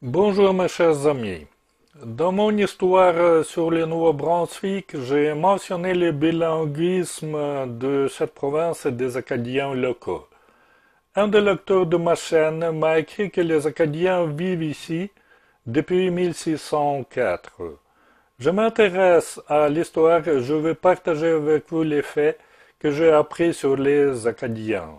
Bonjour mes chers amis. Dans mon histoire sur le Nouveau-Brunswick, j'ai mentionné le bilinguisme de cette province et des Acadiens locaux. Un des lecteurs de ma chaîne m'a écrit que les Acadiens vivent ici depuis 1604. Je m'intéresse à l'histoire et je vais partager avec vous les faits que j'ai appris sur les Acadiens.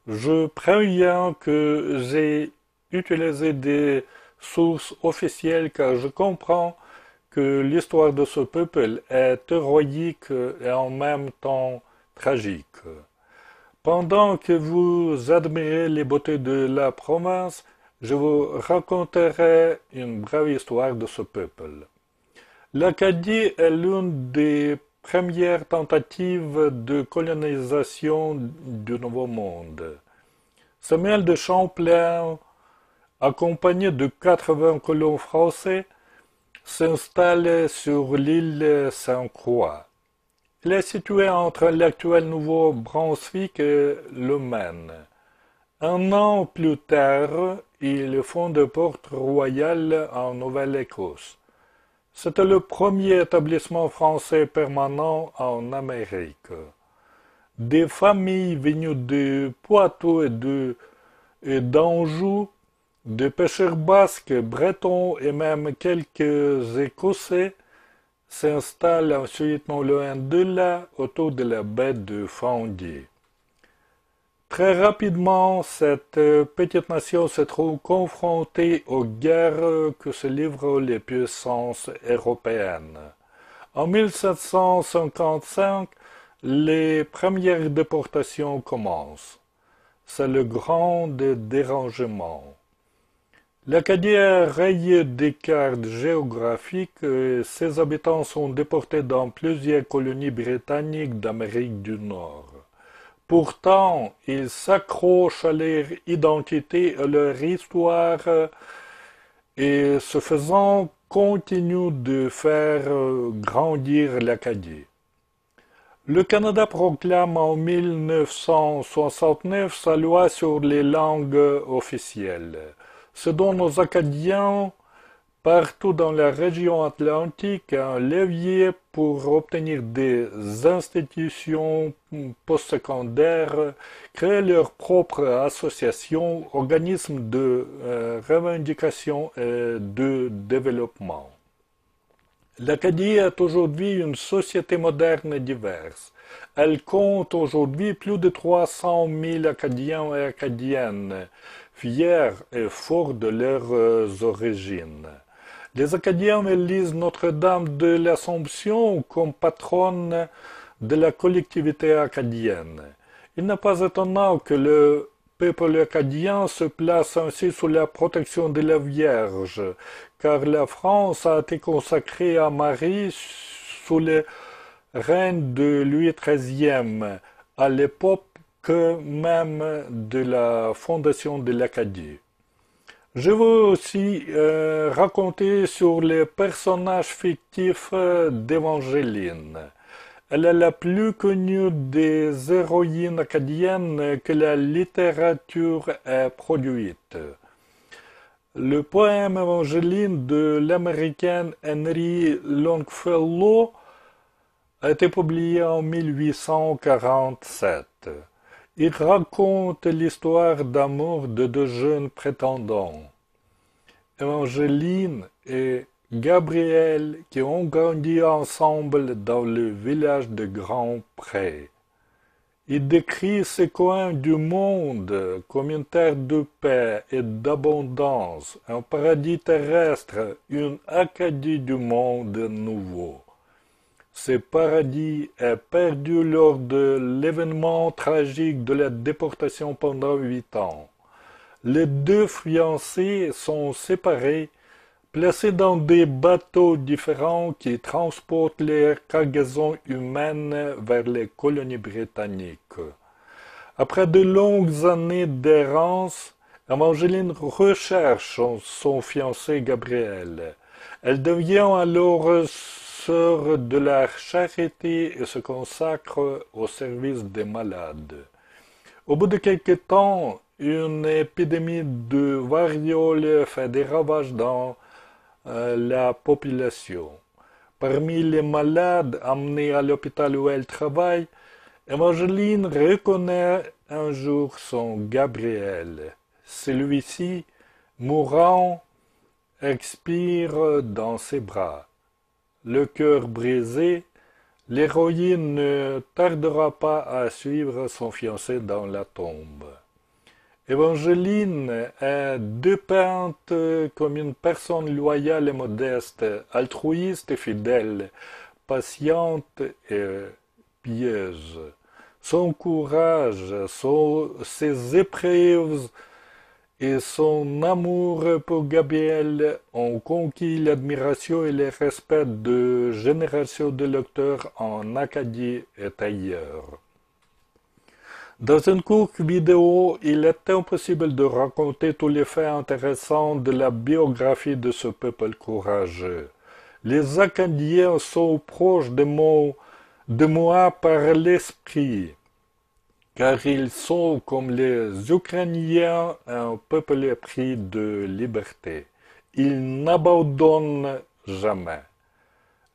Je préviens que j'ai utilisé des sources officielles car je comprends que l'histoire de ce peuple est héroïque et en même temps tragique. Pendant que vous admirez les beautés de la province, je vous raconterai une brève histoire de ce peuple. L'Acadie est l'une des premières tentatives de colonisation du Nouveau Monde. Samuel de Champlain, accompagné de 80 colons français, s'installe sur l'île Sainte-Croix. Il est situé entre l'actuel Nouveau-Brunswick et le Maine. Un an plus tard, il fonde Port-Royal en Nouvelle-Écosse. C'était le premier établissement français permanent en Amérique. Des familles venues de Poitou et d'Anjou, de pêcheurs basques, bretons et même quelques Écossais s'installent ensuite non loin de là, autour de la baie de Fundy. Très rapidement, cette petite nation se trouve confrontée aux guerres que se livrent les puissances européennes. En 1755, les premières déportations commencent. C'est le grand dérangement. L'Acadie est rayée des cartes géographiques et ses habitants sont déportés dans plusieurs colonies britanniques d'Amérique du Nord. Pourtant, ils s'accrochent à leur identité, à leur histoire et, ce faisant, continuent de faire grandir l'Acadie. Le Canada proclame en 1969 sa loi sur les langues officielles. Ce donne aux Acadiens, partout dans la région atlantique, un levier pour obtenir des institutions postsecondaires, créer leurs propres associations, organismes de revendication et de développement. L'Acadie est aujourd'hui une société moderne et diverse. Elle compte aujourd'hui plus de 300 000 Acadiens et Acadiennes, fiers et forts de leurs origines. Les Acadiens élisent Notre-Dame de l'Assomption comme patronne de la collectivité acadienne. Il n'est pas étonnant que le peuple acadien se place ainsi sous la protection de la Vierge, car la France a été consacrée à Marie sous le règne de Louis XIII, à l'époque même de la fondation de l'Acadie. Je veux aussi raconter sur les personnages fictifs d'Évangeline. Elle est la plus connue des héroïnes acadiennes que la littérature ait produite. Le poème Évangeline de l'américaine Henry Longfellow a été publié en 1847. Il raconte l'histoire d'amour de deux jeunes prétendants, Évangeline et Gabriel, qui ont grandi ensemble dans le village de Grand-Pré. Il décrit ces coins du monde comme une terre de paix et d'abondance, un paradis terrestre, une Acadie du monde nouveau. Ce paradis est perdu lors de l'événement tragique de la déportation pendant 8 ans. Les deux fiancés sont séparés, placés dans des bateaux différents qui transportent les cargaisons humaines vers les colonies britanniques. Après de longues années d'errance, Évangeline recherche son fiancé Gabriel. Elle devient alors sœur de la charité et se consacre au service des malades. Au bout de quelque temps, une épidémie de variole fait des ravages dans la population. Parmi les malades amenés à l'hôpital où elle travaille, Evangeline reconnaît un jour son Gabriel. Celui-ci, mourant, expire dans ses bras. Le cœur brisé, l'héroïne ne tardera pas à suivre son fiancé dans la tombe. Evangeline est dépeinte comme une personne loyale et modeste, altruiste et fidèle, patiente et pieuse. Son courage, ses épreuves et son amour pour Gabriel ont conquis l'admiration et le respect de générations de lecteurs en Acadie et ailleurs. Dans une courte vidéo, il est impossible de raconter tous les faits intéressants de la biographie de ce peuple courageux. Les Acadiens sont proches de moi par l'esprit, car ils sont comme les Ukrainiens un peuple épris de liberté. Ils n'abandonnent jamais.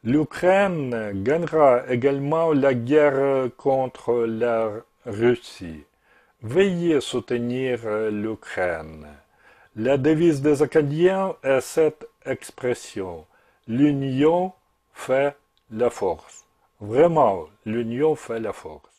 L'Ukraine gagnera également la guerre contre la Russie. Veuillez soutenir l'Ukraine. La devise des Acadiens est cette expression. L'union fait la force. Vraiment, l'union fait la force.